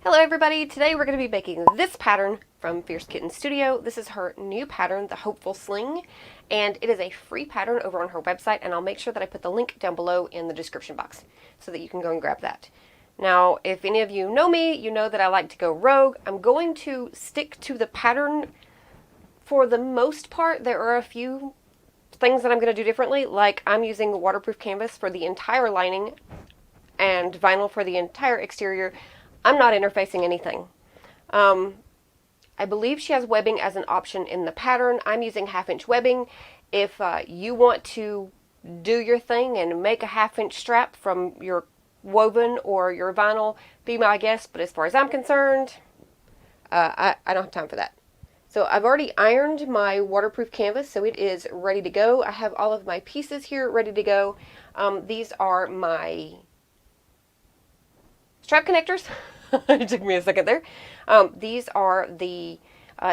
Hello everybody, today we're going to be making this pattern from Fierce Kitten Studio. This is her new pattern, the Hopeful Sling, and it is a free pattern over on her website, and I'll make sure that I put the link down below in the description box so that you can go and grab that. Now, if any of you know me, you know that I like to go rogue. I'm going to stick to the pattern for the most part. There are a few things that I'm going to do differently, like I'm using waterproof canvas for the entire lining and vinyl for the entire exterior. I'm not interfacing anything. I believe she has webbing as an option in the pattern. I'm using 1/2-inch webbing. If you want to do your thing and make a 1/2-inch strap from your woven or your vinyl, be my guest. But as far as I'm concerned, I don't have time for that. So I've already ironed my waterproof canvas, so it is ready to go. I have all of my pieces here ready to go. These are my strap connectors. It took me a second there. These are the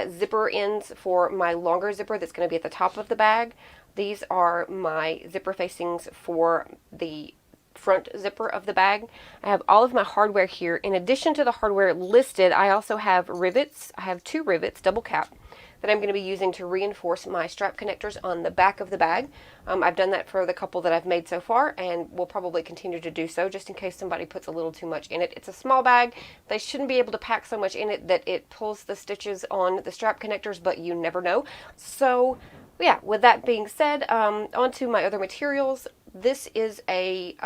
zipper ends for my longer zipper that's going to be at the top of the bag. These are my zipper facings for the front zipper of the bag. I have all of my hardware here. In addition to the hardware listed, I also have rivets. I have 2 rivets, double cap, that I'm going to be using to reinforce my strap connectors on the back of the bag. I've done that for the couple that I've made so far, and will probably continue to do so just in case somebody puts a little too much in it. It's a small bag. They shouldn't be able to pack so much in it that it pulls the stitches on the strap connectors, but you never know. So yeah, with that being said, onto my other materials. This is a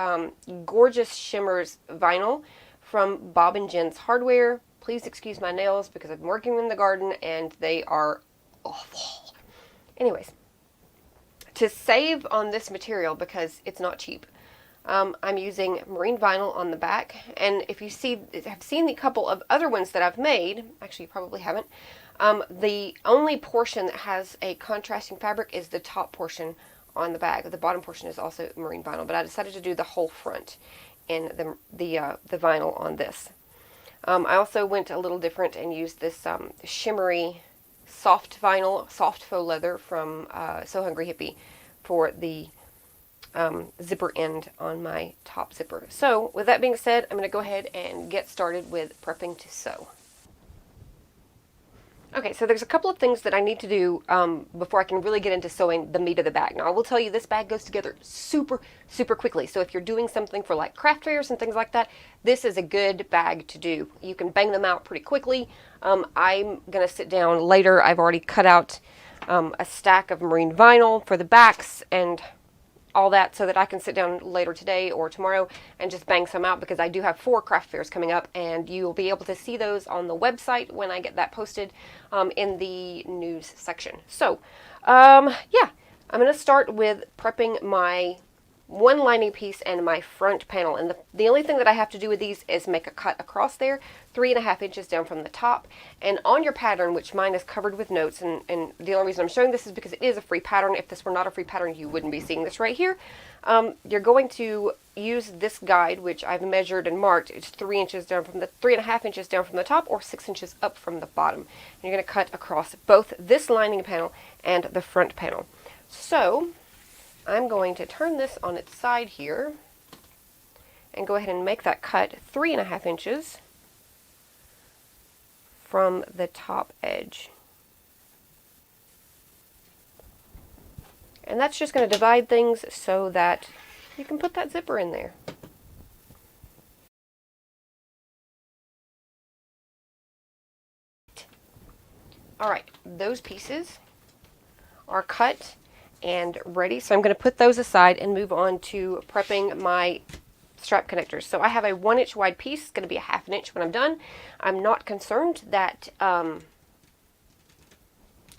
gorgeous shimmers vinyl from Bob and Jen's Hardware. Please excuse my nails because I've been working in the garden and they are awful. Anyways, to save on this material because it's not cheap, I'm using marine vinyl on the back. And if you have seen the couple of other ones that I've made, actually you probably haven't, the only portion that has a contrasting fabric is the top portion on the bag. The bottom portion is also marine vinyl, but I decided to do the whole front in the vinyl on this. I also went a little different and used this shimmery soft vinyl, soft faux leather from So Hungry Hippie for the zipper end on my top zipper. So with that being said, I'm going to go ahead and get started with prepping to sew. Okay, so there's a couple of things that I need to do before I can really get into sewing the meat of the bag. Now, I will tell you this bag goes together super, super quickly. So if you're doing something for like craft fairs and things like that, this is a good bag to do. You can bang them out pretty quickly. I'm going to sit down later. I've already cut out a stack of marine vinyl for the backs and all that so that I can sit down later today or tomorrow and just bang some out, because I do have 4 craft fairs coming up and you'll be able to see those on the website when I get that posted in the news section. So yeah, I'm going to start with prepping my one lining piece and my front panel, and the only thing that I have to do with these is make a cut across there 3.5 inches down from the top. And on your pattern, which mine is covered with notes, and the only reason I'm showing this is because it is a free pattern. If this were not a free pattern, you wouldn't be seeing this right here. You're going to use this guide, which I've measured and marked. It's 3 inches down from the 3.5 inches down from the top, or 6 inches up from the bottom. And you're going to cut across both this lining panel and the front panel. So I'm going to turn this on its side here and go ahead and make that cut 3.5 inches from the top edge. And that's just going to divide things so that you can put that zipper in there. Alright, those pieces are cut and ready, so I'm going to put those aside and move on to prepping my strap connectors. So I have a 1-inch wide piece. It's going to be a 1/2 inch when I'm done. I'm not concerned that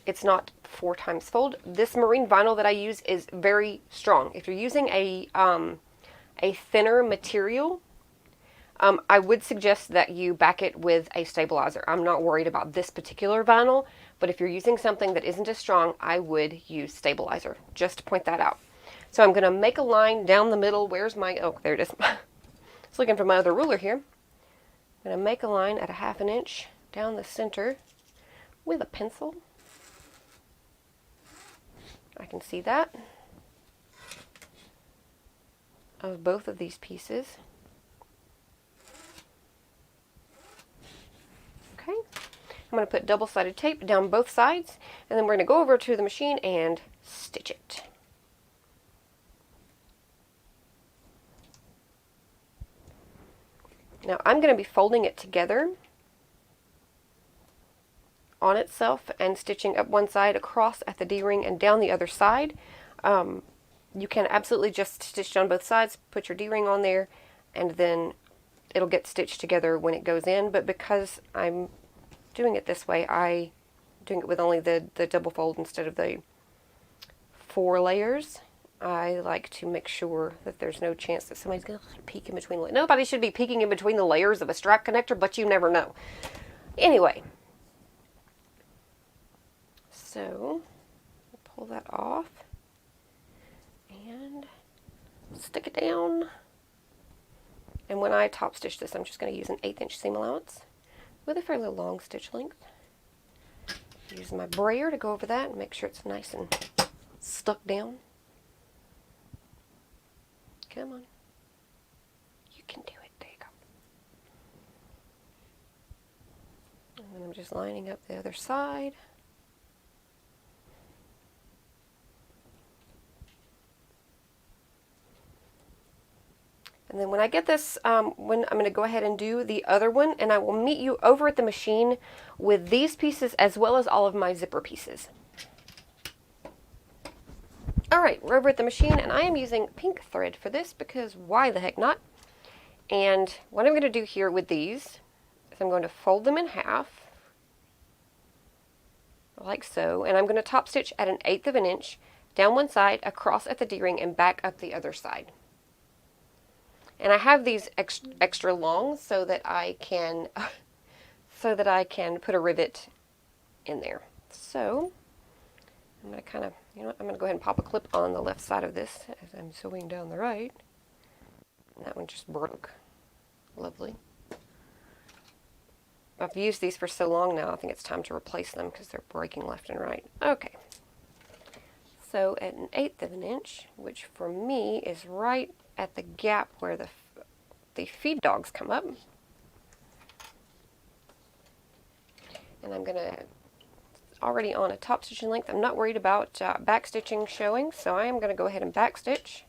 it's not 4 times fold. This marine vinyl that I use is very strong. If you're using a thinner material, I would suggest that you back it with a stabilizer. I'm not worried about this particular vinyl, but if you're using something that isn't as strong, I would use stabilizer, just to point that out. So I'm going to make a line down the middle. Where's my, oh, there it is. I was looking for my other ruler here. I'm going to make a line at a 1/2 inch down the center with a pencil. I can see that of both of these pieces. I'm going to put double-sided tape down both sides, and then we're going to go over to the machine and stitch it. Now I'm going to be folding it together on itself and stitching up one side, across at the D-ring, and down the other side. You can absolutely just stitch down both sides, put your D-ring on there, and then it'll get stitched together when it goes in. But because I'm doing it this way, I'm doing it with only the double fold instead of the 4 layers. I like to make sure that there's no chance that somebody's going to peek in between. Nobody should be peeking in between the layers of a strap connector, but you never know. Anyway, so pull that off and stick it down. And when I top stitch this, I'm just going to use an 1/8 inch seam allowance with a fairly long stitch length. Use my brayer to go over that and make sure it's nice and stuck down. Come on. You can do it. There you go. And then I'm just lining up the other side. And then when I get this, I'm going to go ahead and do the other one, and I will meet you over at the machine with these pieces as well as all of my zipper pieces. Alright, we're over at the machine, and I am using pink thread for this because why the heck not? And what I'm going to do here with these is I'm going to fold them in half, like so, and I'm going to top stitch at 1/8 of an inch down one side, across at the D-ring, and back up the other side. And I have these extra long so that I can put a rivet in there. So I'm going to kind of, you know what, I'm going to go ahead and pop a clip on the left side of this as I'm sewing down the right. And that one just broke. Lovely. I've used these for so long now, I think it's time to replace them because they're breaking left and right. Okay. So at 1/8 of an inch, which for me is right at the gap where the feed dogs come up. And I'm going to, already on a top stitching length, I'm not worried about back stitching showing, so I am going to go ahead and back stitch.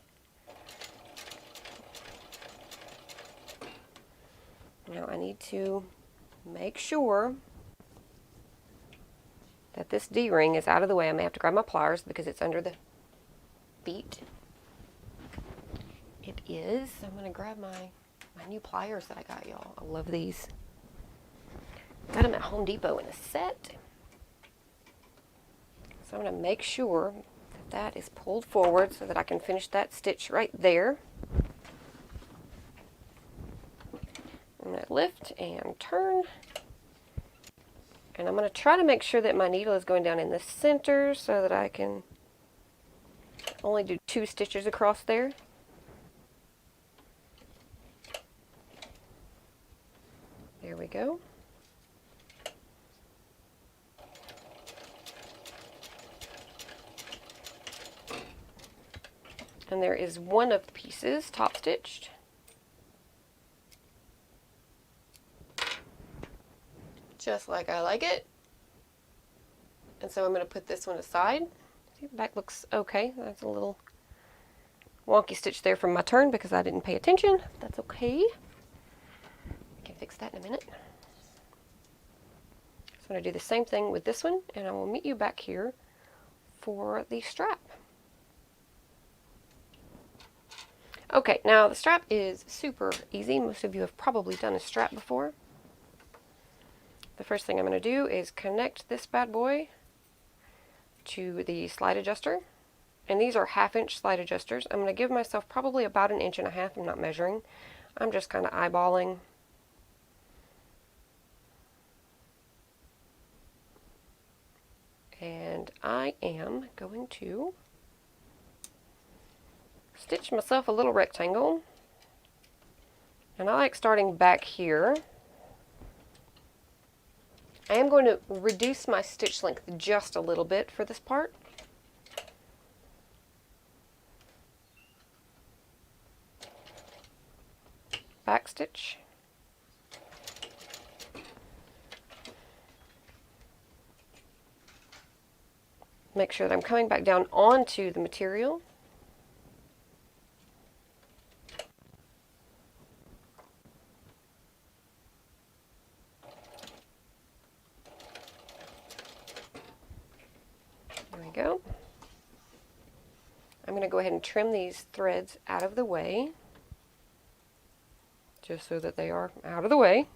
Now I need to make sure that this D-ring is out of the way. I may have to grab my pliers because it's under the feet. It is. So I'm going to grab my new pliers that I got, y'all. I love these. Got them at Home Depot in a set. So I'm going to make sure that that is pulled forward so that I can finish that stitch right there. I'm going to lift and turn. And I'm going to try to make sure that my needle is going down in the center so that I can only do 2 stitches across there. There we go. And there is one of the pieces top stitched. Just like I like it. And so I'm going to put this one aside. See, the back looks okay. That's a little wonky stitch there from my turn because I didn't pay attention. That's okay. I can fix that in a minute. So I'm going to do the same thing with this one, and I will meet you back here for the strap. Okay, now the strap is super easy. Most of you have probably done a strap before. The first thing I'm going to do is connect this bad boy to the slide adjuster. And these are 1/2 inch slide adjusters. I'm going to give myself probably about 1.5 inches. I'm not measuring. I'm just kind of eyeballing. And I am going to stitch myself a little rectangle. And I like starting back here. I am going to reduce my stitch length just a little bit for this part. Back stitch. Make sure that I'm coming back down onto the material. There we go. I'm going to go ahead and trim these threads out of the way, just so that they are out of the way.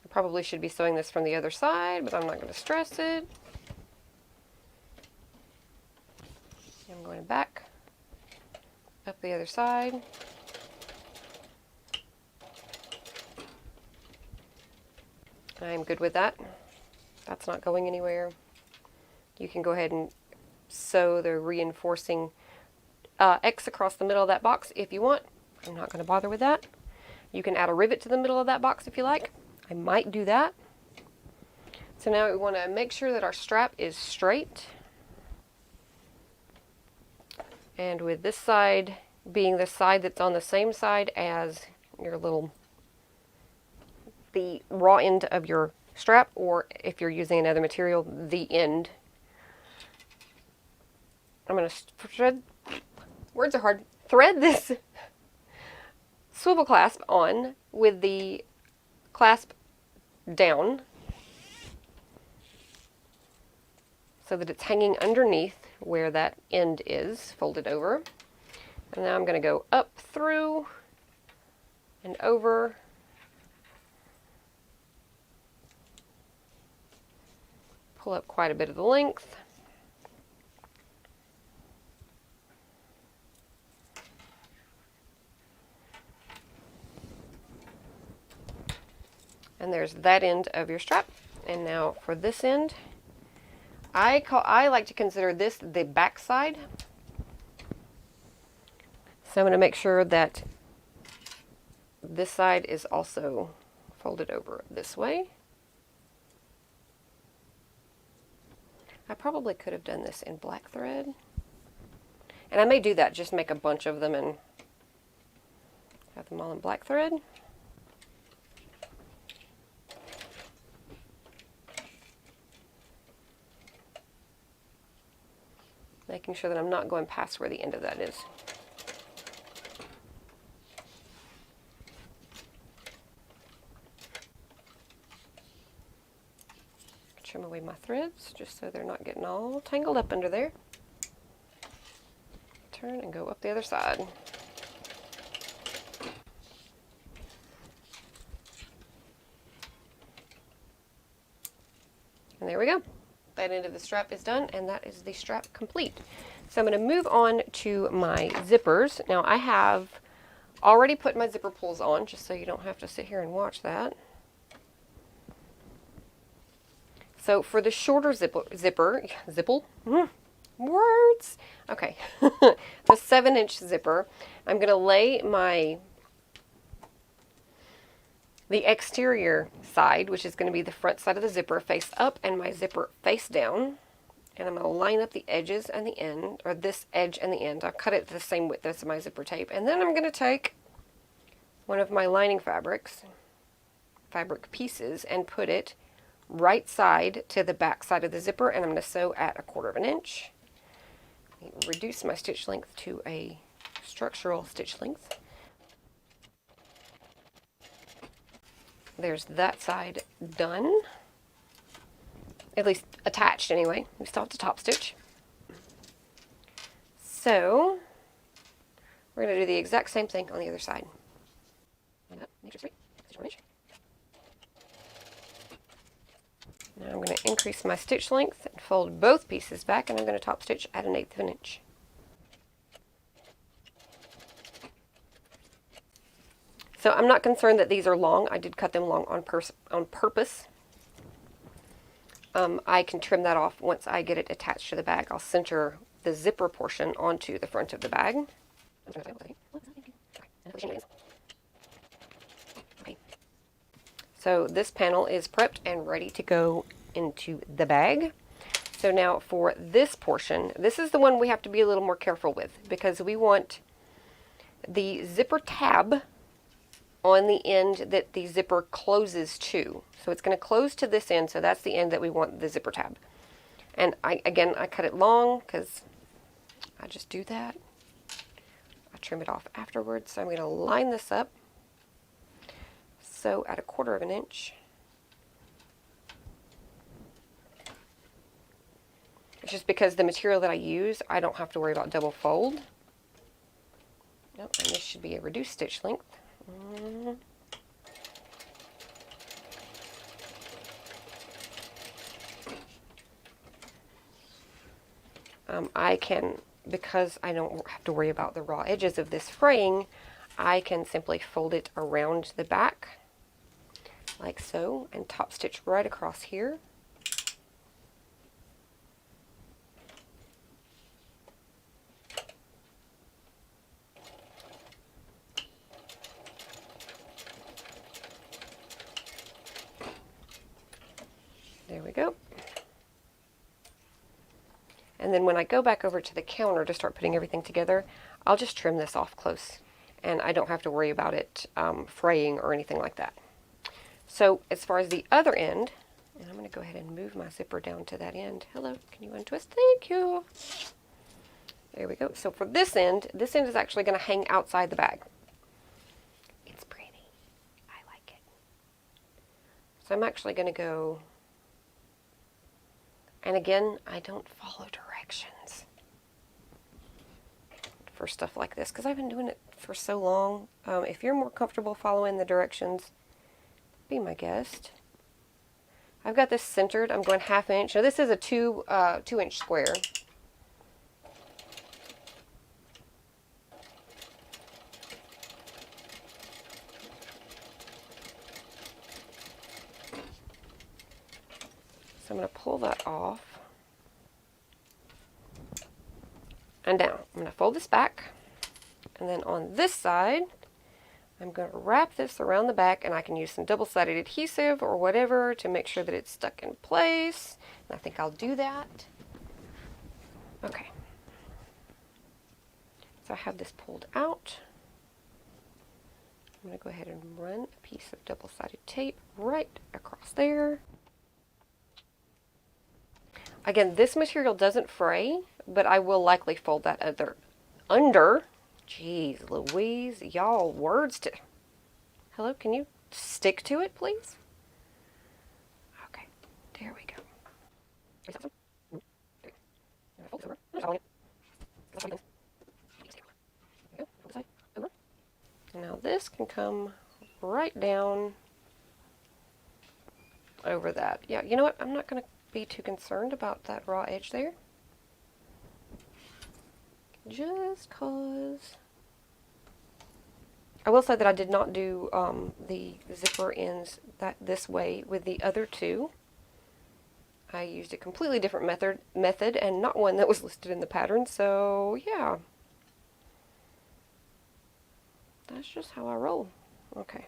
I probably should be sewing this from the other side, but I'm not going to stress it. I'm going back, up the other side. I'm good with that. That's not going anywhere. You can go ahead and sew the reinforcing X across the middle of that box if you want. I'm not going to bother with that. You can add a rivet to the middle of that box if you like. I might do that. So now we want to make sure that our strap is straight. And with this side being the side that's on the same side as your the raw end of your strap, or if you're using another material, the end. I'm going to thread, words are hard, thread this swivel clasp on with the clasp down so that it's hanging underneath where that end is folded over. And now I'm going to go up through and over, pull up quite a bit of the length. And there's that end of your strap. And now for this end, I like to consider this the back side. So I'm going to make sure that this side is also folded over this way. I probably could have done this in black thread. And I may do that, just make a bunch of them and have them all in black thread. Making sure that I'm not going past where the end of that is. Trim away my threads just so they're not getting all tangled up under there. Turn and go up the other side. And there we go. That end of the strap is done, and that is the strap complete. So I'm going to move on to my zippers. Now I have already put my zipper pulls on, just so you don't have to sit here and watch that. So for the shorter words. Okay, the 7-inch zipper, I'm going to lay the exterior side, which is going to be the front side of the zipper, face up, and my zipper face down. And I'm going to line up the edges and the end, or this edge and the end. I'll cut it the same width as my zipper tape. And then I'm going to take one of my lining fabric pieces, and put it right side to the back side of the zipper, and I'm going to sew at 1/4 inch. Reduce my stitch length to a structural stitch length. There's that side done, at least attached anyway. We still have to top stitch. So we're going to do the exact same thing on the other side. Now I'm going to increase my stitch length and fold both pieces back, and I'm going to top stitch at 1/8 of an inch. So I'm not concerned that these are long. I did cut them long on purpose. I can trim that off once I get it attached to the bag. I'll center the zipper portion onto the front of the bag. Okay. So this panel is prepped and ready to go into the bag. So now for this portion, this is the one we have to be a little more careful with, because we want the zipper tab on the end that the zipper closes to. So it's going to close to this end, so that's the end that we want the zipper tab. And I cut it long because I just do that. I trim it off afterwards. So I'm going to line this up. So at 1/4 of an inch. It's just because the material that I use, I don't have to worry about double fold. Nope, and this should be a reduced stitch length. I can, because I don't have to worry about the raw edges of this fraying, I can simply fold it around the back, like so, and top stitch right across here. There we go. And then when I go back over to the counter to start putting everything together, I'll just trim this off close. And I don't have to worry about it fraying or anything like that. So as far as the other end, and I'm going to go ahead and move my zipper down to that end. Hello, can you untwist? Thank you. There we go. So for this end is actually going to hang outside the bag. It's pretty. I like it. So I'm actually going to go, and again, I don't follow directions for stuff like this because I've been doing it for so long. If you're more comfortable following the directions, be my guest. I've got this centered. I'm going 1/2 inch. Now this is a 2-inch square. So I'm going to pull that off and down. I'm going to fold this back, and then on this side I'm going to wrap this around the back, and I can use some double-sided adhesive or whatever to make sure that it's stuck in place. And I think I'll do that. Okay. So I have this pulled out. I'm going to go ahead and run a piece of double-sided tape right across there. Again, this material doesn't fray, but I will likely fold that under. Jeez Louise, y'all, words to... Hello, can you stick to it, please? Okay, there we go. Now this can come right down over that. Yeah, you know what? I'm not going to be too concerned about that raw edge there. Just cause. I will say that I did not do the zipper ends this way with the other two. I used a completely different method and not one that was listed in the pattern, so yeah. That's just how I roll. Okay.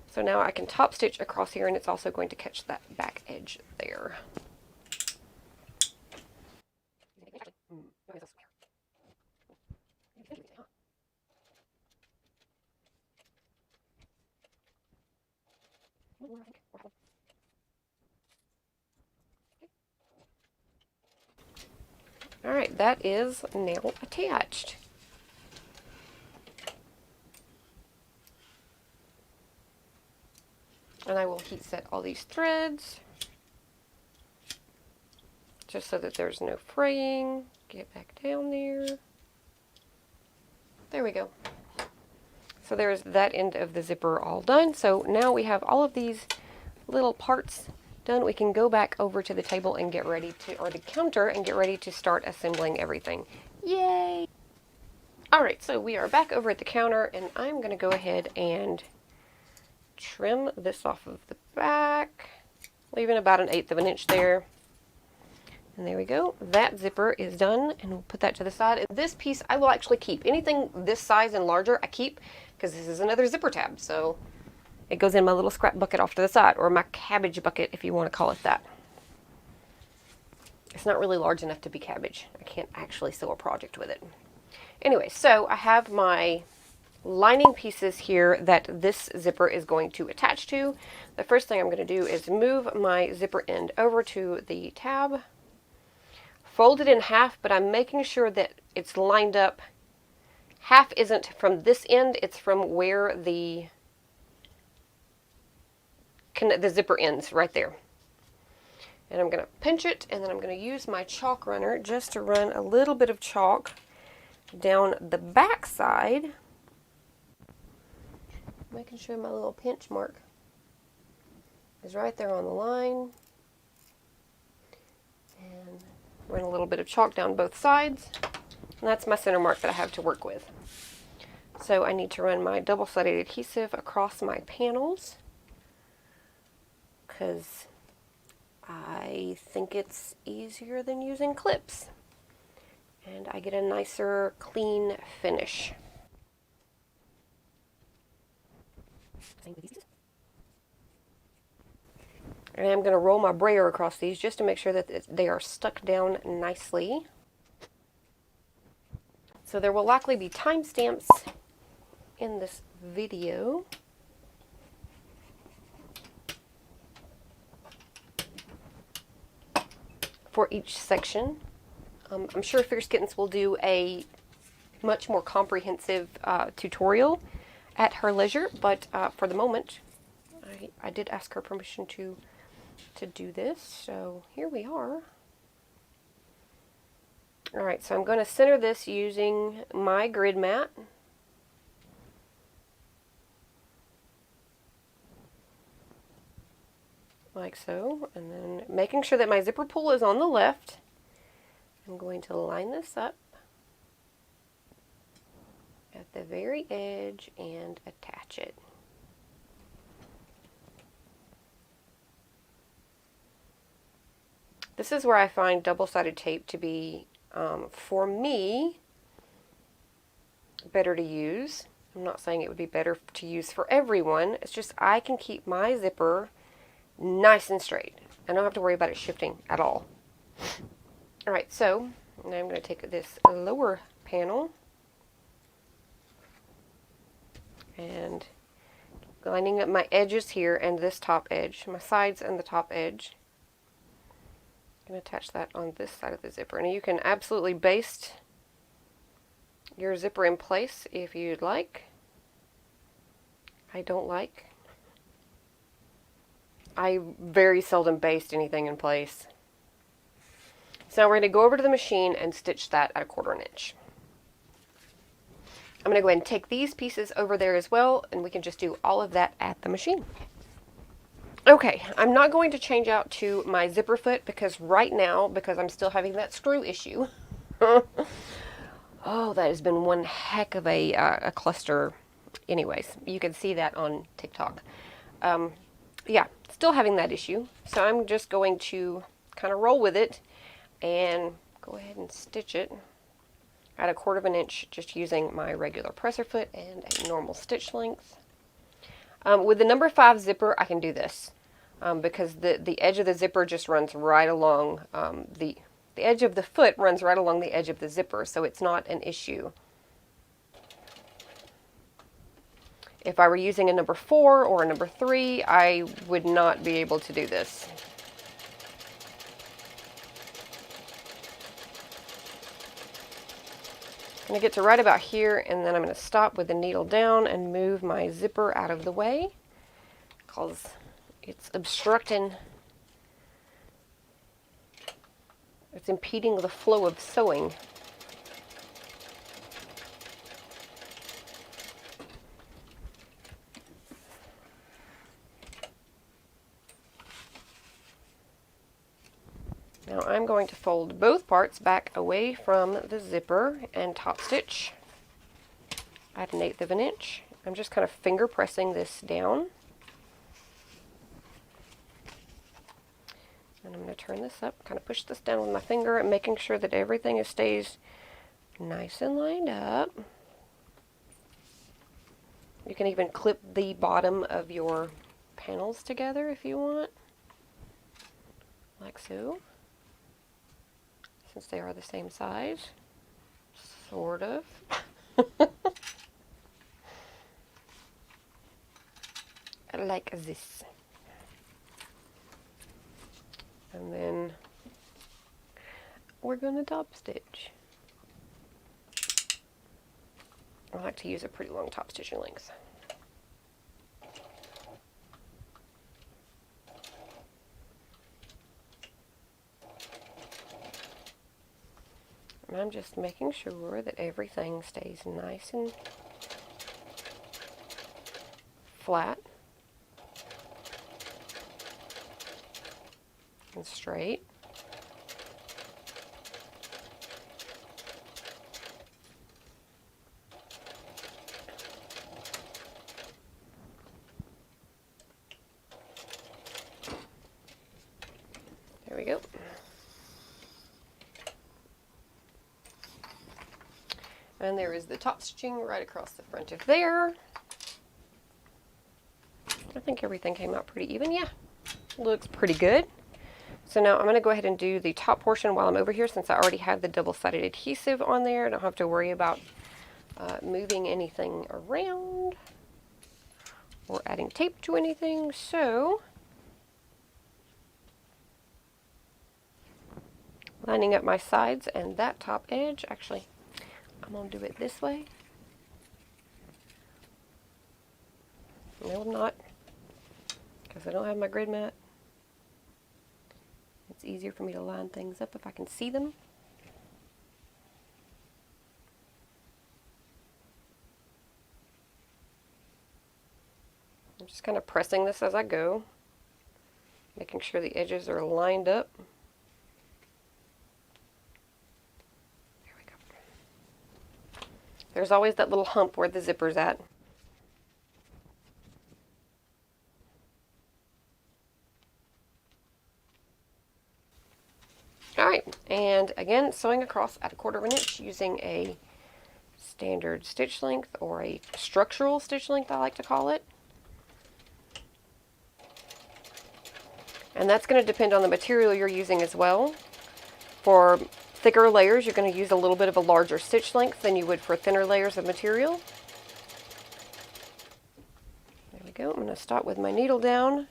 So now I can top stitch across here, and it's also going to catch that back edge there. Alright, that is now attached. And I will heat set all these threads just so that there's no fraying. Get back down there. There we go. So there's that end of the zipper all done. So now we have all of these little parts done. We can go back over to the table and get ready to, or the counter, and get ready to start assembling everything. Yay! Alright, so we are back over at the counter, and I'm going to go ahead and trim this off of the back, leaving about 1/8 of an inch there. And there we go. That zipper is done, and we'll put that to the side. And this piece I will actually keep. Anything this size and larger I keep, because this is another zipper tab. So it goes in my little scrap bucket off to the side, or my cabbage bucket if you want to call it that. It's not really large enough to be cabbage. I can't actually sew a project with it. Anyway, so I have my lining pieces here that this zipper is going to attach to. The first thing I'm going to do is move my zipper end over to the tab, fold it in half, but I'm making sure that it's lined up. Half isn't from this end, it's from where the zipper ends, right there. And I'm going to pinch it, and then I'm going to use my chalk runner just to run a little bit of chalk down the back side, making sure my little pinch mark is right there on the line. And run a little bit of chalk down both sides. And that's my center mark that I have to work with. So I need to run my double-sided adhesive across my panels, because I think it's easier than using clips. And I get a nicer, clean finish. And I'm going to roll my brayer across these just to make sure that they are stuck down nicely. So there will likely be timestamps in this video. For each section. I'm sure Fierce Kittens will do a much more comprehensive tutorial at her leisure, but for the moment, I did ask her permission to do this, so here we are. Alright, so I'm going to center this using my grid mat. Like so, and then making sure that my zipper pull is on the left, I'm going to line this up at the very edge and attach it. This is where I find double-sided tape to be, for me, better to use. I'm not saying it would be better to use for everyone, it's just I can keep my zipper nice and straight. I don't have to worry about it shifting at all. Alright, so now I'm going to take this lower panel and lining up my edges here and this top edge, my sides and the top edge. I'm going to attach that on this side of the zipper. And you can absolutely baste your zipper in place if you'd like. I don't like. I very seldom baste anything in place. So now we're going to go over to the machine and stitch that at 1/4 inch. I'm going to go ahead and take these pieces over there as well, and we can just do all of that at the machine. Okay, I'm not going to change out to my zipper foot because right now, because I'm still having that screw issue. Oh, that has been one heck of a cluster. Anyways, you can see that on TikTok. Yeah, still having that issue. So I'm just going to kind of roll with it and go ahead and stitch it at 1/4 inch, just using my regular presser foot and a normal stitch length. With the number 5 zipper, I can do this because the edge of the zipper just runs right along, the edge of the foot runs right along the edge of the zipper, so it's not an issue. If I were using a number 4 or a number 3, I would not be able to do this. I'm going to get to right about here, and then I'm going to stop with the needle down and move my zipper out of the way because it's obstructing, it's impeding the flow of sewing. Now I'm going to fold both parts back away from the zipper and top stitch at 1/8 inch. I'm just kind of finger pressing this down. And I'm going to turn this up, kind of push this down with my finger and making sure that everything stays nice and lined up. You can even clip the bottom of your panels together if you want, like so. Since they are the same size, sort of. like this. And then we're going to top stitch. I like to use a pretty long top stitching length. And I'm just making sure that everything stays nice and flat and straight. There we go. And there is the top stitching right across the front of there. I think everything came out pretty even. Yeah, looks pretty good. So now I'm going to go ahead and do the top portion while I'm over here, since I already have the double-sided adhesive on there. I don't have to worry about moving anything around or adding tape to anything. So lining up my sides and that top edge, actually I'm going to do it this way. No, I'm not, because I don't have my grid mat. It's easier for me to line things up if I can see them. I'm just kind of pressing this as I go, making sure the edges are lined up. There we go. There's always that little hump where the zipper's at. Alright, and again, sewing across at 1/4 inch using a standard stitch length, or a structural stitch length I like to call it. And that's going to depend on the material you're using as well. For thicker layers, you're going to use a little bit of a larger stitch length than you would for thinner layers of material. There we go. I'm going to start with my needle down,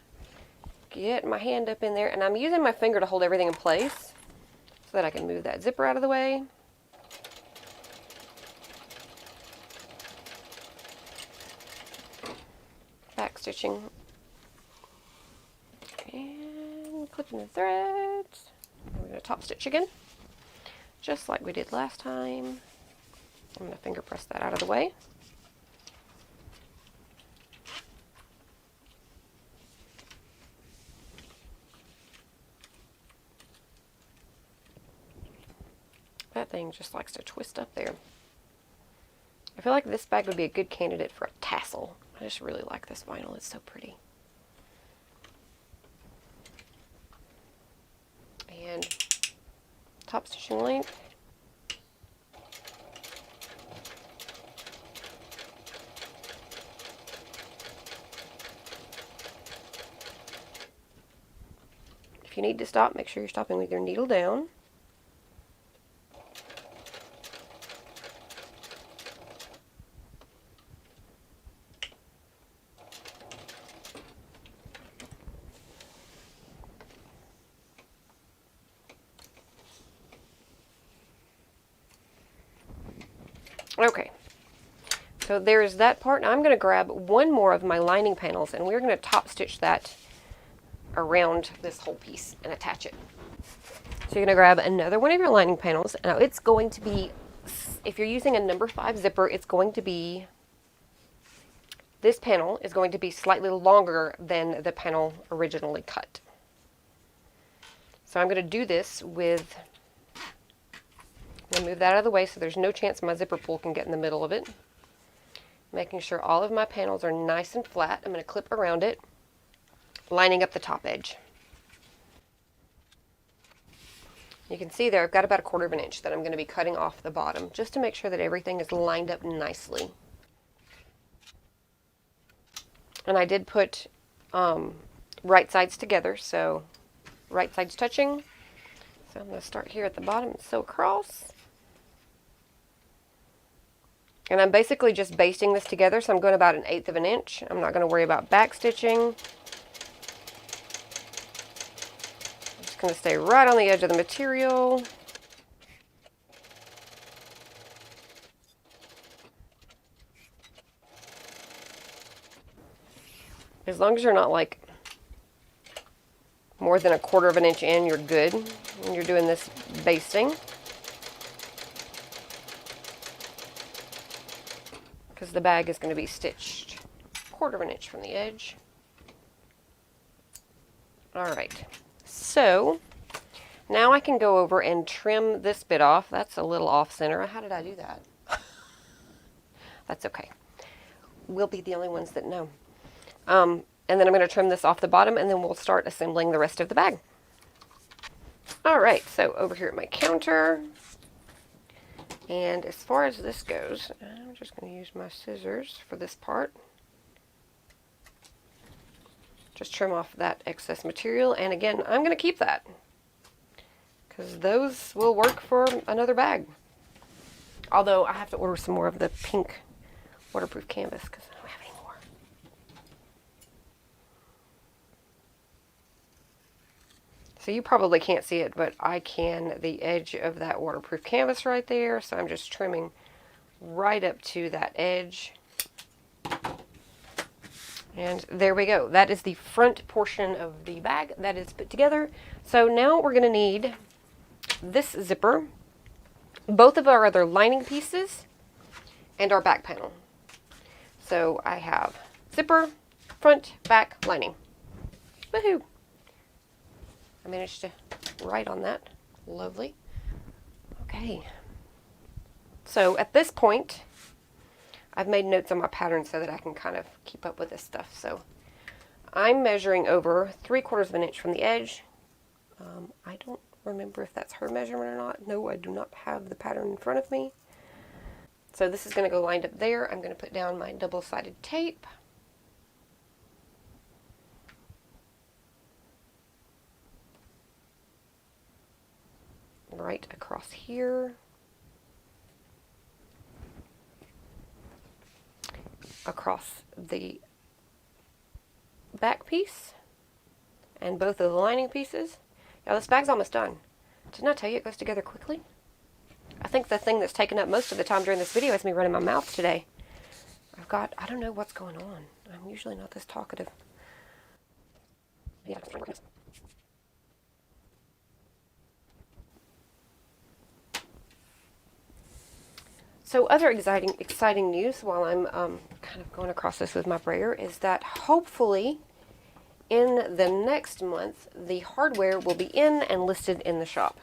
get my hand up in there, and I'm using my finger to hold everything in place so that I can move that zipper out of the way. Back stitching and clipping the threads. And we're going to top stitch again, just like we did last time. I'm going to finger press that out of the way. That thing just likes to twist up there. I feel like this bag would be a good candidate for a tassel. I just really like this vinyl. It's so pretty. And top stitching length. If you need to stop, make sure you're stopping with your needle down. Okay, so there's that part. Now I'm going to grab one more of my lining panels, and we're going to top stitch that around this whole piece and attach it. So you're going to grab another one of your lining panels. Now it's going to be, if you're using a number 5 zipper, it's going to be, this panel is going to be slightly longer than the panel originally cut. So I'm going to do this with, I'm going to move that out of the way so there's no chance my zipper pull can get in the middle of it. Making sure all of my panels are nice and flat. I'm going to clip around it, lining up the top edge. You can see there I've got about 1/4 inch that I'm going to be cutting off the bottom, just to make sure that everything is lined up nicely. And I did put right sides together, so right sides touching. So I'm going to start here at the bottom and sew across. And I'm basically just basting this together, so I'm going about 1/8 of an inch. I'm not going to worry about back stitching. I'm just going to stay right on the edge of the material. As long as you're not like more than 1/4 of an inch in, you're good when you're doing this basting. Because the bag is going to be stitched 1/4 of an inch from the edge. Alright, so now I can go over and trim this bit off. That's a little off center. How did I do that? That's okay. We'll be the only ones that know. And then I'm going to trim this off the bottom, and then we'll start assembling the rest of the bag. Alright, so over here at my counter, and as far as this goes, I'm just going to use my scissors for this part. Just trim off that excess material, and again, I'm going to keep that because those will work for another bag. Although I have to order some more of the pink waterproof canvas because I don't have any more. So you probably can't see it, but I can the edge of that waterproof canvas right there. So I'm just trimming right up to that edge. And there we go. That is the front portion of the bag that is put together. So now we're going to need this zipper, both of our other lining pieces, and our back panel. So I have zipper, front, back, lining. Woohoo! I managed to write on that. Lovely. Okay. So at this point, I've made notes on my pattern so that I can kind of keep up with this stuff. So I'm measuring over 3/4 of an inch from the edge. I don't remember if that's her measurement or not. No, I do not have the pattern in front of me. So this is going to go lined up there. I'm going to put down my double-sided tape. Right across here. Across the back piece and both of the lining pieces. Now this bag's almost done. Didn't I tell you it goes together quickly? I think the thing that's taken up most of the time during this video is me running my mouth today. I don't know what's going on. I'm usually not this talkative. Yeah, so other exciting news while I'm kind of going across this with my brayer is that hopefully in the next month the hardware will be in and listed in the shop.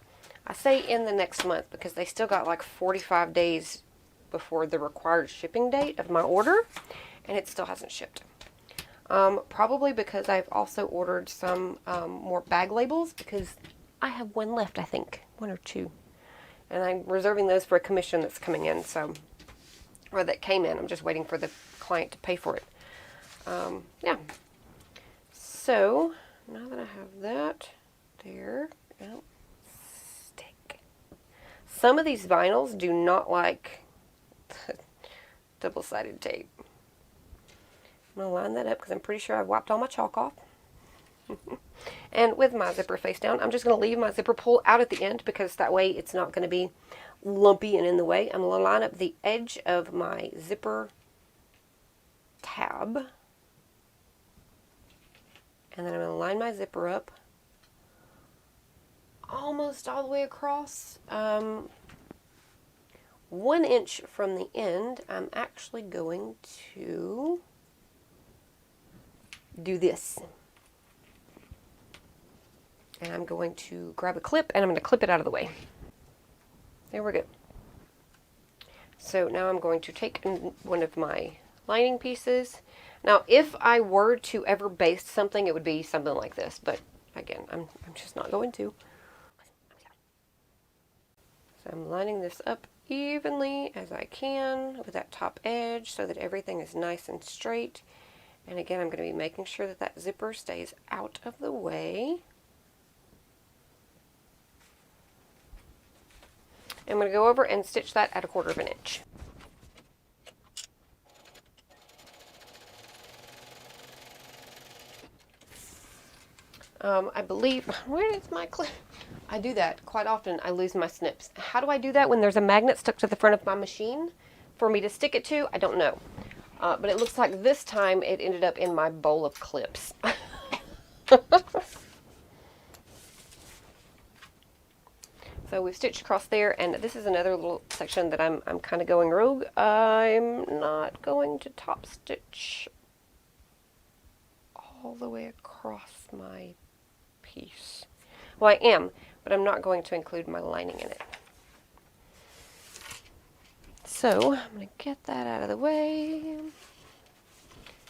I say in the next month because they still got like 45 days before the required shipping date of my order, and it still hasn't shipped. Probably because I've also ordered some more bag labels because I have one left, I think. 1 or 2. And I'm reserving those for a commission that's coming in, so, or that came in. I'm just waiting for the client to pay for it. Yeah. So, now that I have that there, oh, stick. Some of these vinyls do not like double-sided tape. I'm going to line that up because I'm pretty sure I've wiped all my chalk off. And with my zipper face down, I'm just going to leave my zipper pull out at the end because that way it's not going to be lumpy and in the way. I'm going to line up the edge of my zipper tab. And then I'm going to line my zipper up almost all the way across. 1 inch from the end, I'm actually going to do this. And I'm going to grab a clip and I'm going to clip it out of the way. There we go. So now I'm going to take one of my lining pieces. Now, if I were to ever baste something, it would be something like this. But again, I'm just not going to. So I'm lining this up evenly as I can with that top edge so that everything is nice and straight. And again, I'm going to be making sure that that zipper stays out of the way. I'm going to go over and stitch that at 1/4 of an inch. I believe, where is my clip? I do that quite often. I lose my snips. How do I do that when there's a magnet stuck to the front of my machine for me to stick it to? I don't know. But it looks like this time it ended up in my bowl of clips. So we've stitched across there, and this is another little section that I'm kind of going rogue. I'm not going to top stitch all the way across my piece. Well, I am, but I'm not going to include my lining in it. So I'm going to get that out of the way.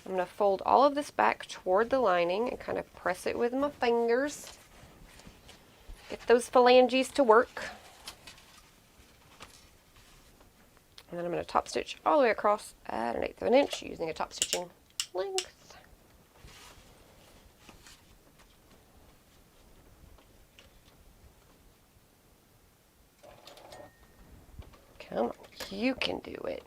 I'm going to fold all of this back toward the lining and kind of press it with my fingers. Get those phalanges to work. And then I'm going to top stitch all the way across at 1/8 of an inch using a top stitching length. Come on, you can do it.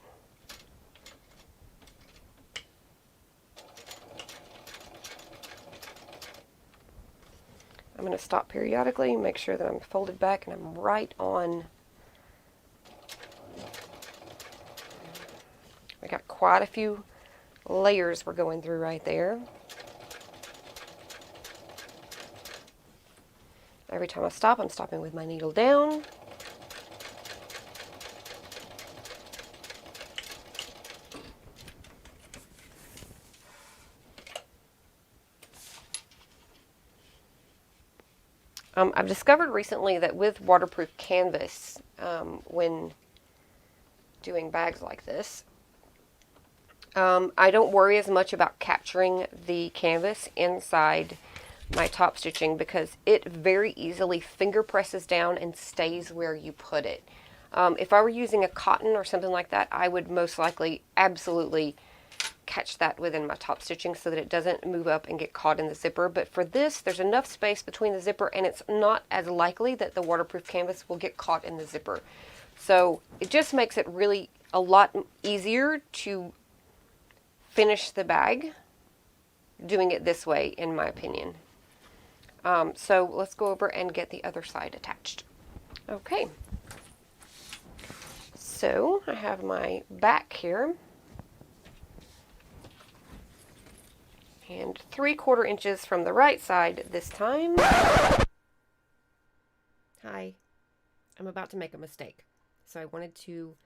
I'm going to stop periodically, make sure that I'm folded back and I'm right on. We got quite a few layers we're going through right there. Every time I stop, I'm stopping with my needle down. I've discovered recently that with waterproof canvas, when doing bags like this, I don't worry as much about capturing the canvas inside my top stitching because it very easily finger presses down and stays where you put it. If I were using a cotton or something like that, I would most likely absolutely catch that within my top stitching so that it doesn't move up and get caught in the zipper. But for this, there's enough space between the zipper and it's not as likely that the waterproof canvas will get caught in the zipper. So it just makes it really a lot easier to finish the bag doing it this way, in my opinion. So let's go over and get the other side attached. Okay. So I have my back here. And 3/4 inches from the right side this time. Hi, I'm about to make a mistake. So I wanted to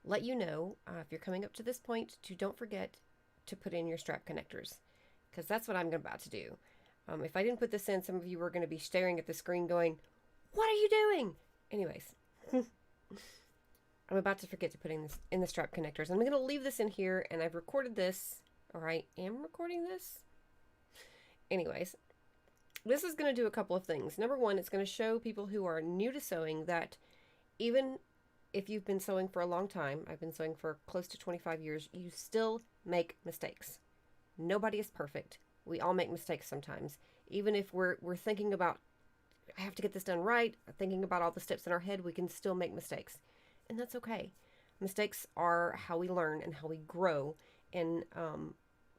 let you know, if you're coming up to this point, to don't forget to put in your strap connectors, because that's what I'm about to do. If I didn't put this in, some of you were going to be staring at the screen going, what are you doing? Anyways, I'm about to forget to put in this in the strap connectors. I'm going to leave this in here, and I've recorded this, or I am recording this. Anyways, this is going to do a couple of things. Number one, it's going to show people who are new to sewing that even if you've been sewing for a long time, I've been sewing for close to 25 years, you still make mistakes. Nobody is perfect. We all make mistakes sometimes. Even if we're thinking about, I have to get this done right, thinking about all the steps in our head, we can still make mistakes. And that's okay. Mistakes are how we learn and how we grow in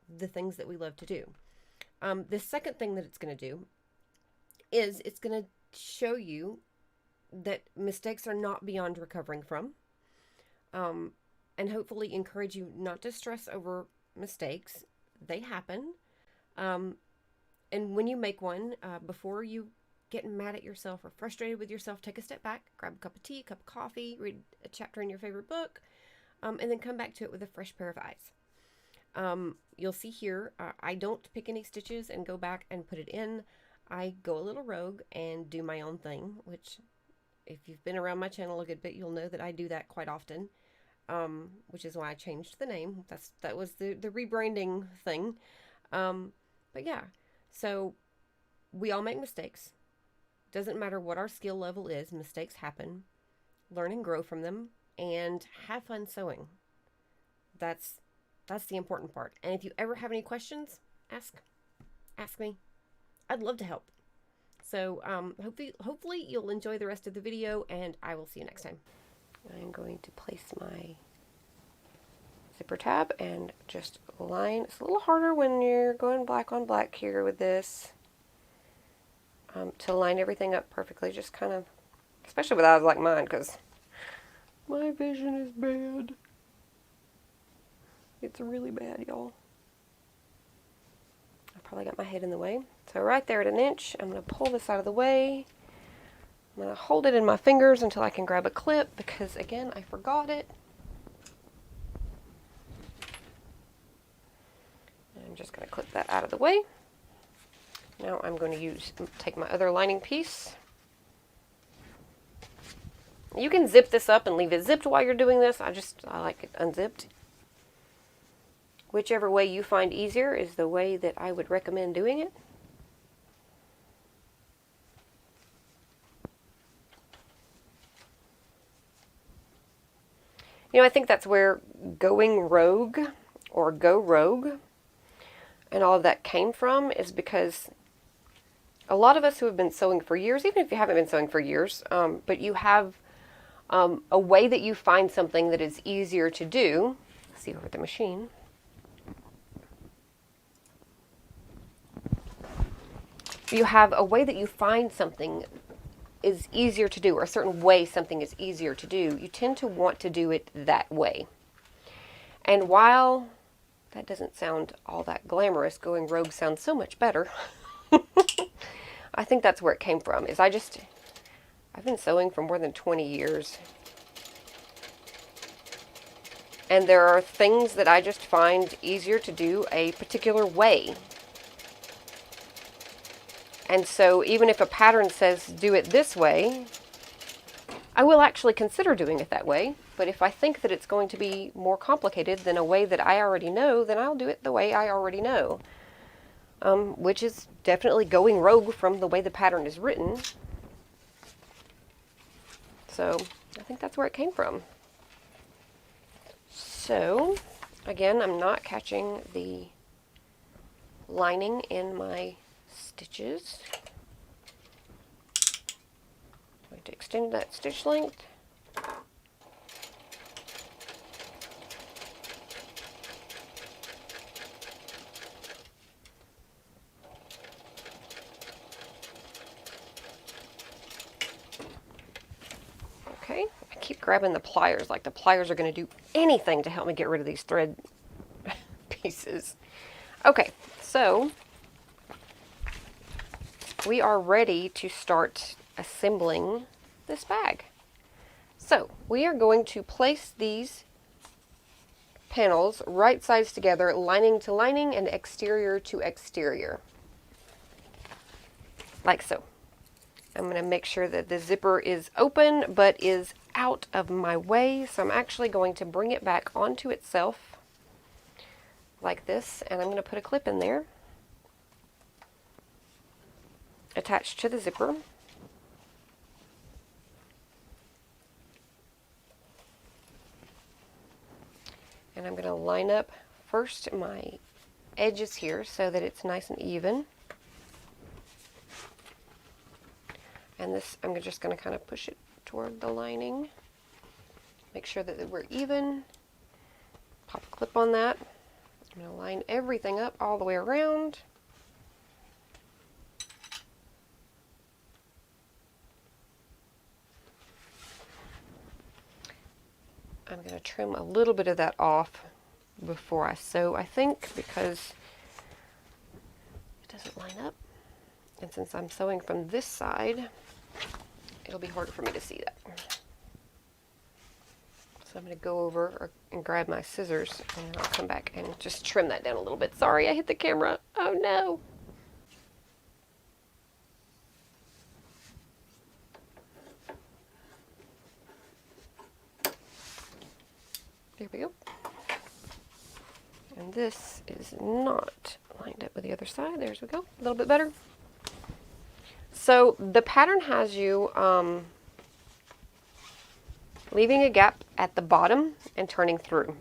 the things that we love to do. The second thing that it's going to do is it's going to show you that mistakes are not beyond recovering from, and hopefully encourage you not to stress over mistakes. They happen. And when you make one, before you get mad at yourself or frustrated with yourself, take a step back, grab a cup of tea, a cup of coffee, read a chapter in your favorite book, and then come back to it with a fresh pair of eyes. You'll see here, I don't pick any stitches and go back and put it in. I go a little rogue and do my own thing, which if you've been around my channel a good bit, you'll know that I do that quite often, which is why I changed the name. That was the rebranding thing. But yeah, so we all make mistakes. Doesn't matter what our skill level is, mistakes happen. Learn and grow from them and have fun sewing. That's the important part. And if you ever have any questions, ask me. I'd love to help. So hopefully you'll enjoy the rest of the video, and I will see you next time. I'm going to place my zipper tab and just line. It's a little harder when you're going black on black here with this. to line everything up perfectly. Just kind of, especially with eyes like mine, because my vision is bad. It's really bad, y'all. I probably got my head in the way. So right there at 1 inch, I'm going to pull this out of the way. I'm going to hold it in my fingers until I can grab a clip, because again, I forgot it. I'm just going to clip that out of the way. Now I'm going to take my other lining piece. You can zip this up and leave it zipped while you're doing this. I like it unzipped. Whichever way you find easier is the way that I would recommend doing it. You know, I think that's where going rogue or go rogue and all of that came from, is because a lot of us who have been sewing for years, even if you haven't been sewing for years, but you have a way that you find something that is easier to do. Let's see over at the machine. You have a way that you find something is easier to do, or a certain way something is easier to do. You tend to want to do it that way. And while that doesn't sound all that glamorous, going rogue sounds so much better. I think that's where it came from, is I've been sewing for more than 20 years. And there are things that I just find easier to do a particular way. And so even if a pattern says do it this way, I will actually consider doing it that way. But if I think that it's going to be more complicated than a way that I already know, then I'll do it the way I already know. Which is definitely going rogue from the way the pattern is written. So I think that's where it came from. So again, I'm not catching the lining in my stitches. I'm going to extend that stitch length. Okay, I keep grabbing the pliers, like the pliers are going to do anything to help me get rid of these thread pieces. Okay, so we are ready to start assembling this bag. So we are going to place these panels right sides together, lining to lining and exterior to exterior, like so. I'm going to make sure that the zipper is open but is out of my way, so I'm actually going to bring it back onto itself like this, and I'm going to put a clip in there attached to the zipper. And I'm going to line up first my edges here so that it's nice and even. And this, I'm just going to kind of push it toward the lining. Make sure that we're even. Pop a clip on that. I'm going to line everything up all the way around. I'm going to trim a little bit of that off before I sew, I think, because it doesn't line up. And since I'm sewing from this side, it'll be harder for me to see that. So I'm going to go over and grab my scissors, and I'll come back and just trim that down a little bit. Sorry, I hit the camera. Oh no. There we go. And this is not lined up with the other side. There we go. A little bit better. So the pattern has you leaving a gap at the bottom and turning through.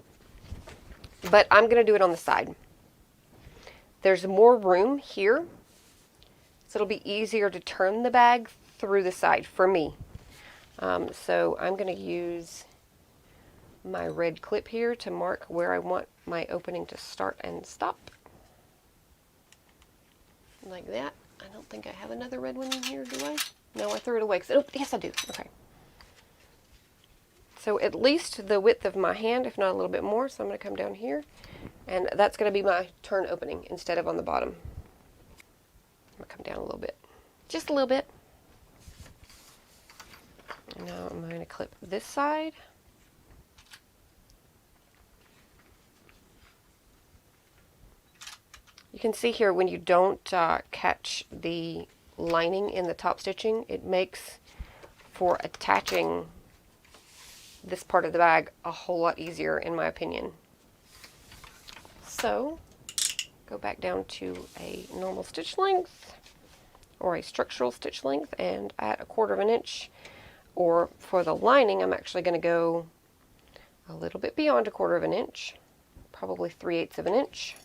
But I'm going to do it on the side. There's more room here, so it'll be easier to turn the bag through the side for me. So I'm going to use my red clip here to mark where I want my opening to start and stop. Like that. I don't think I have another red one in here, do I? No, I threw it away. Oh, yes, I do. Okay. So at least the width of my hand, if not a little bit more. So I'm going to come down here, and that's going to be my turn opening instead of on the bottom. I'm going to come down a little bit. Just a little bit. And now I'm going to clip this side. You can see here when you don't catch the lining in the top stitching, it makes for attaching this part of the bag a whole lot easier, in my opinion. So go back down to a normal stitch length or a structural stitch length and at 1/4 inch, or for the lining I'm actually going to go a little bit beyond 1/4 inch, probably 3/8 inch,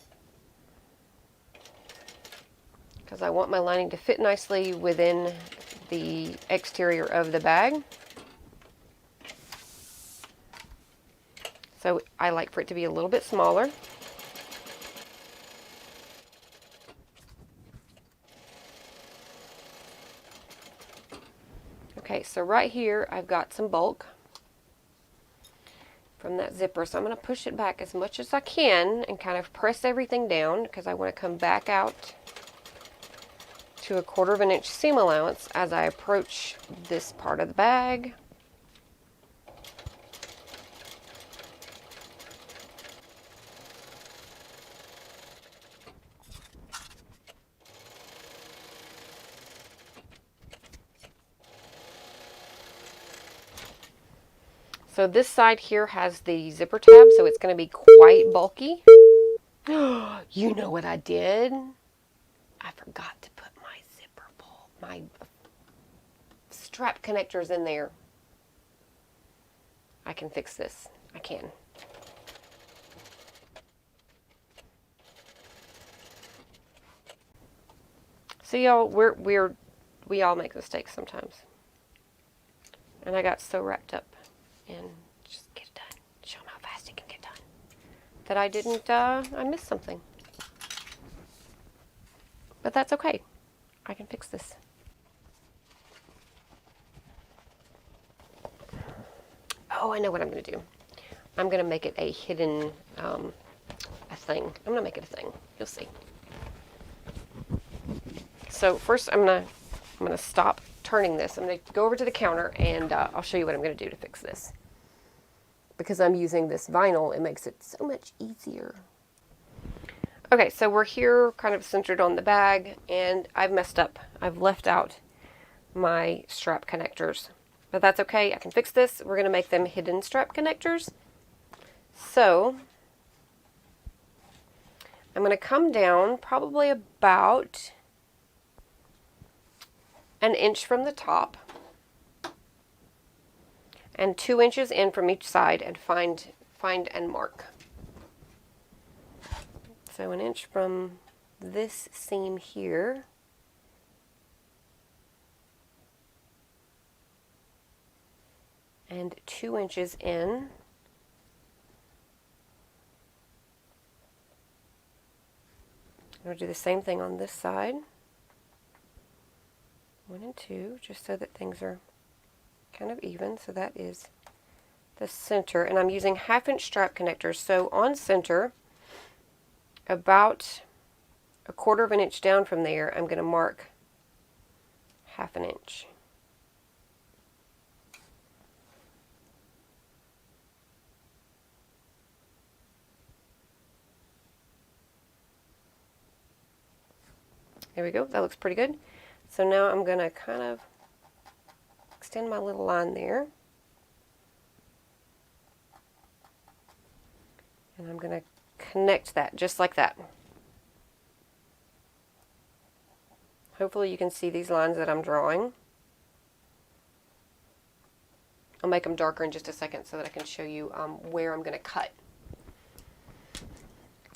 because I want my lining to fit nicely within the exterior of the bag. So I like for it to be a little bit smaller. Okay, so right here I've got some bulk from that zipper, so I'm going to push it back as much as I can and kind of press everything down, because I want to come back out to 1/4 inch seam allowance as I approach this part of the bag. So this side here has the zipper tab, so it's going to be quite bulky. You know what I did? I forgot to put my zipper pull, my strap connectors in there. I can fix this. I can. So y'all, we all make mistakes sometimes. And I got so wrapped up in just get it done, show them how fast it can get done, that I didn't, I missed something. But that's okay. I can fix this. Oh, I know what I'm going to do. I'm going to make it a hidden, a thing. I'm going to make it a thing. You'll see. So first I'm going to stop turning this. I'm going to go over to the counter and I'll show you what I'm going to do to fix this. Because I'm using this vinyl, it makes it so much easier. Okay, so we're here kind of centered on the bag, and I've messed up. I've left out my strap connectors. But that's okay, I can fix this. We're going to make them hidden strap connectors. So I'm going to come down probably about 1 inch from the top and 2 inches in from each side, and find and mark. So 1 inch from this seam here, and 2 inches in. I'm going to do the same thing on this side. 1 and 2, just so that things are kind of even. So that is the center, and I'm using 1/2 inch strap connectors. So on center, about 1/4 inch down from there, I'm going to mark 1/2 inch. There we go. That looks pretty good. So now I'm going to kind of extend my little line there. And I'm going to connect that just like that. Hopefully you can see these lines that I'm drawing. I'll make them darker in just a second so that I can show you where I'm going to cut.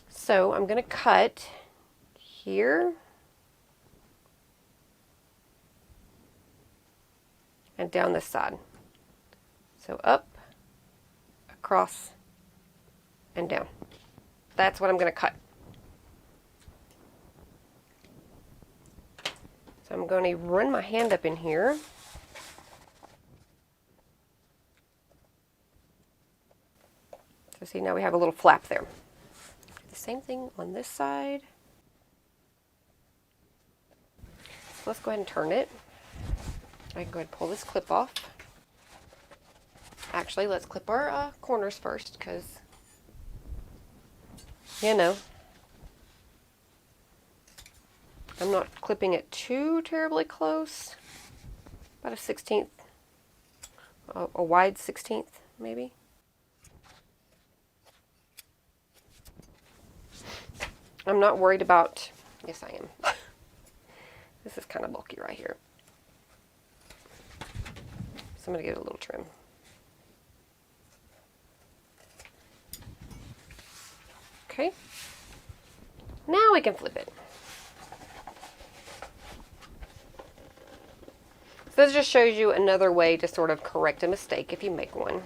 So I'm going to cut here and down this side. So up, across, and down. That's what I'm going to cut. I'm going to run my hand up in here. So see, now we have a little flap there. The same thing on this side. So let's go ahead and turn it. I can go ahead and pull this clip off. Actually, let's clip our corners first, because, you know, I'm not clipping it too terribly close. About a 1/16, a wide 1/16 maybe. I'm not worried about, yes I am. This is kind of bulky right here. So I'm going to give it a little trim. Okay. Now we can flip it. So this just shows you another way to sort of correct a mistake if you make one.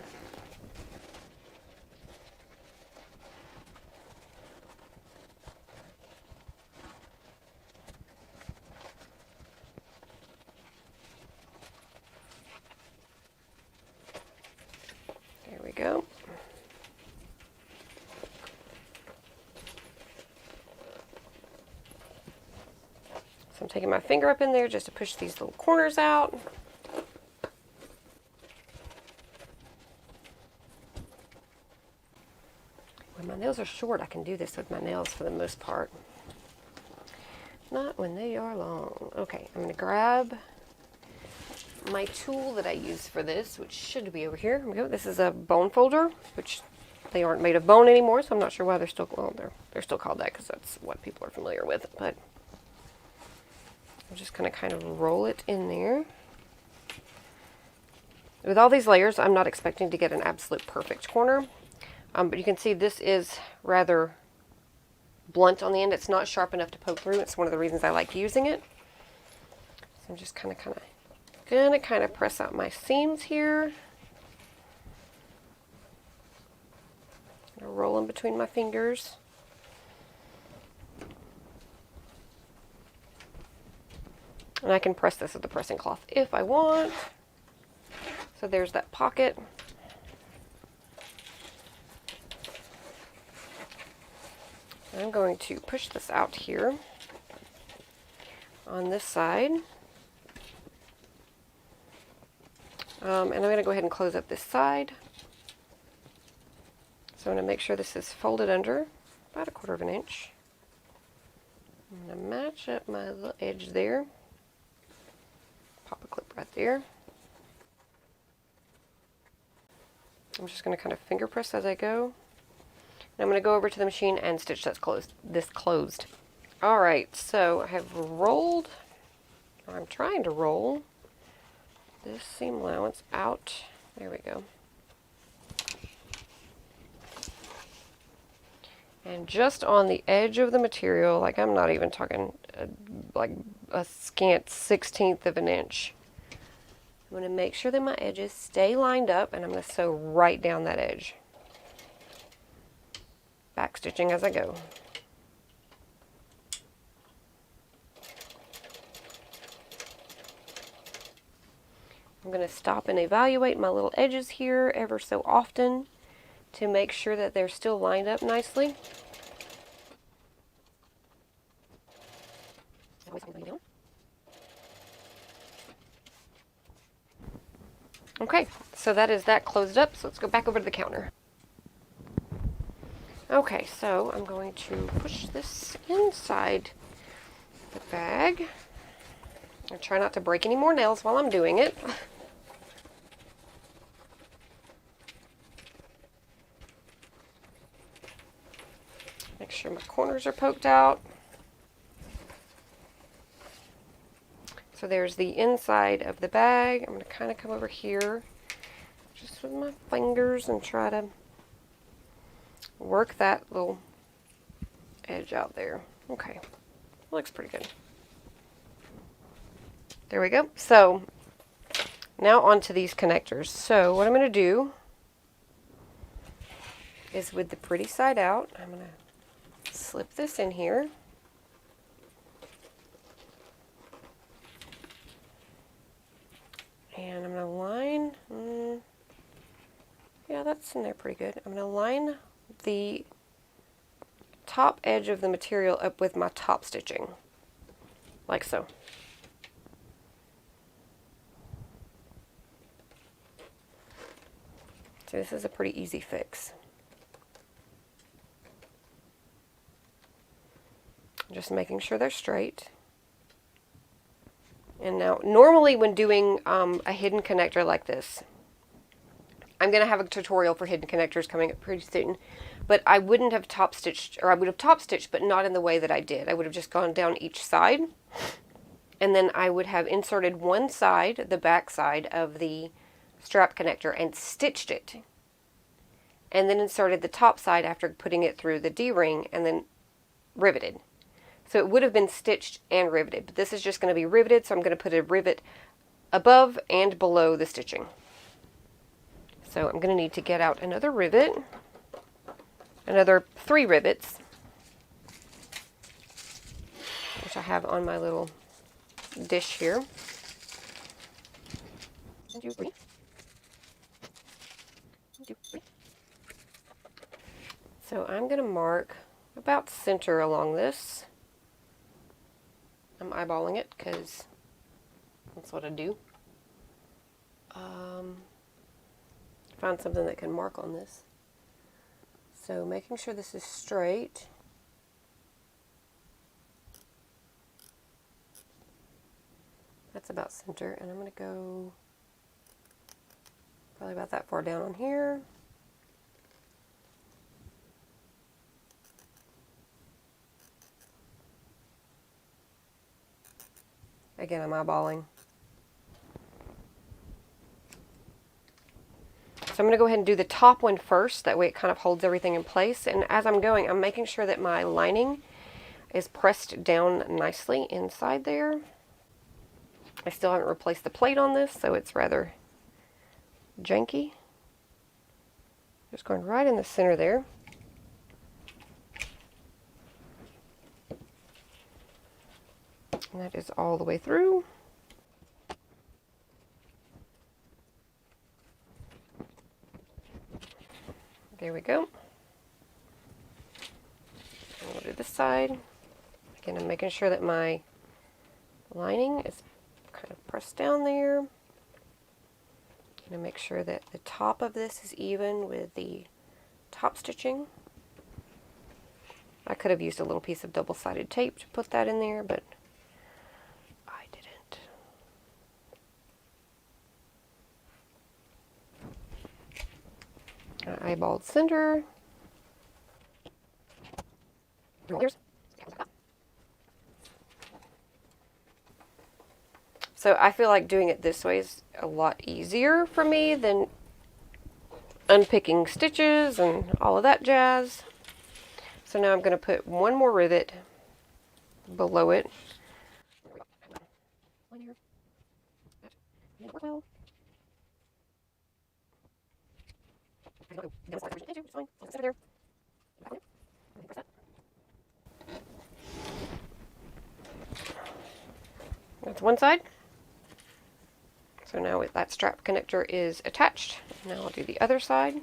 There we go. So I'm taking my finger up in there just to push these little corners out. When my nails are short, I can do this with my nails for the most part. Not when they are long. Okay, I'm going to grab my tool that I use for this, which should be over here. Here we go. This is a bone folder, which they aren't made of bone anymore, so I'm not sure why they're still, well, they're still called that because that's what people are familiar with. But I'm just going to kind of roll it in there. With all these layers, I'm not expecting to get an absolute perfect corner, but you can see this is rather blunt on the end. It's not sharp enough to poke through. It's one of the reasons I like using it. So I'm just gonna press out my seams here. Roll them between my fingers. And I can press this with the pressing cloth if I want. So there's that pocket. I'm going to push this out here on this side. And I'm going to go ahead and close up this side. So I'm going to make sure this is folded under about 1/4 inch. I'm going to match up my little edge there. Pop a clip right there. I'm just going to kind of finger press as I go. And I'm going to go over to the machine and stitch this closed. Alright, so I have rolled, or I'm trying to roll this seam allowance out. There we go. And just on the edge of the material, like I'm not even talking like a scant 1/16 of an inch. I'm going to make sure that my edges stay lined up, and I'm going to sew right down that edge. Back stitching as I go. I'm going to stop and evaluate my little edges here ever so often to make sure that they're still lined up nicely. Okay, so that is that closed up, so let's go back over to the counter. Okay, so I'm going to push this inside the bag. I try not to break any more nails while I'm doing it. Make sure my corners are poked out. So there's the inside of the bag. I'm going to kind of come over here just with my fingers and try to work that little edge out there. Okay, looks pretty good. There we go. So now onto these connectors. So what I'm going to do is, with the pretty side out, I'm going to slip this in here. that's in there pretty good. I'm going to line the top edge of the material up with my top stitching, like so. So this is a pretty easy fix. Just making sure they're straight. And now, normally when doing a hidden connector like this, I'm going to have a tutorial for hidden connectors coming up pretty soon, but I wouldn't have top stitched, or I would have top stitched, but not in the way that I did. I would have just gone down each side, and then I would have inserted one side, the back side of the strap connector, and stitched it, and then inserted the top side after putting it through the D-ring, and then riveted. So it would have been stitched and riveted, but this is just going to be riveted, so I'm going to put a rivet above and below the stitching. So I'm going to need to get out another rivet, another 3 rivets, which I have on my little dish here. 1, 2, 3. 1, 2, 3. So I'm going to mark about center along this. I'm eyeballing it because that's what I do. Find something that can mark on this. So making sure this is straight. That's about center, and I'm going to go probably about that far down on here. Again, I'm eyeballing. So I'm going to go ahead and do the top one first. That way it kind of holds everything in place. And as I'm going, I'm making sure that my lining is pressed down nicely inside there. I still haven't replaced the plate on this, so it's rather janky. Just going right in the center there. And that is all the way through. There we go. And we'll do this side. Again, I'm making sure that my lining is kind of pressed down there. I'm going to make sure that the top of this is even with the top stitching. I could have used a little piece of double-sided tape to put that in there, but I didn't. I eyeballed center. So I feel like doing it this way is a lot easier for me than unpicking stitches and all of that jazz. So now I'm going to put one more rivet below it. That's one side. So now that strap connector is attached, now I'll do the other side.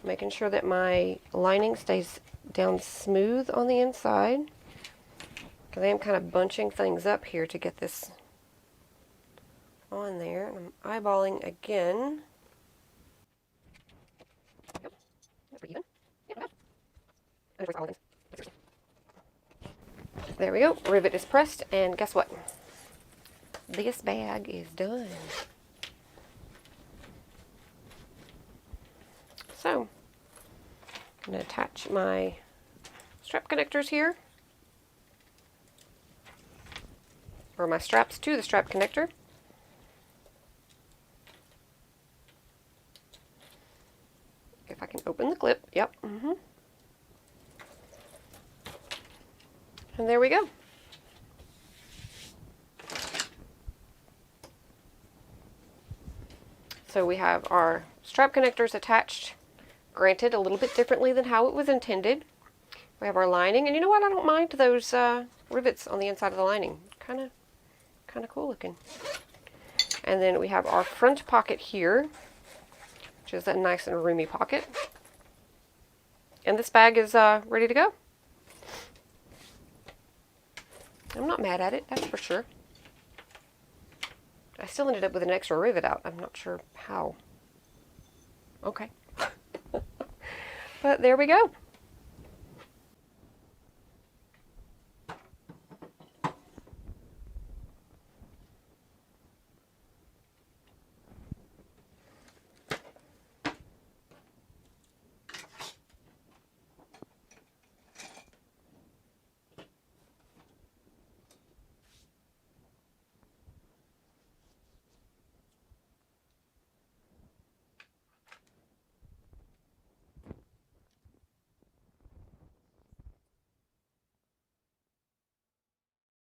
Making sure that my lining stays down smooth on the inside, because I am kind of bunching things up here to get this on there. And I'm eyeballing again. Yep, that's pretty even. Yeah, there we go. Rivet is pressed, and guess what? This bag is done. So, I'm going to attach my strap connectors here, or my straps to the strap connector. If I can open the clip, yep. And there we go. So we have our strap connectors attached, granted a little bit differently than how it was intended. We have our lining, and you know what? I don't mind those rivets on the inside of the lining. Kind of cool looking. And then we have our front pocket here. which is a nice and roomy pocket. And this bag is ready to go. I'm not mad at it, that's for sure. I still ended up with an extra rivet out. I'm not sure how. Okay. But there we go.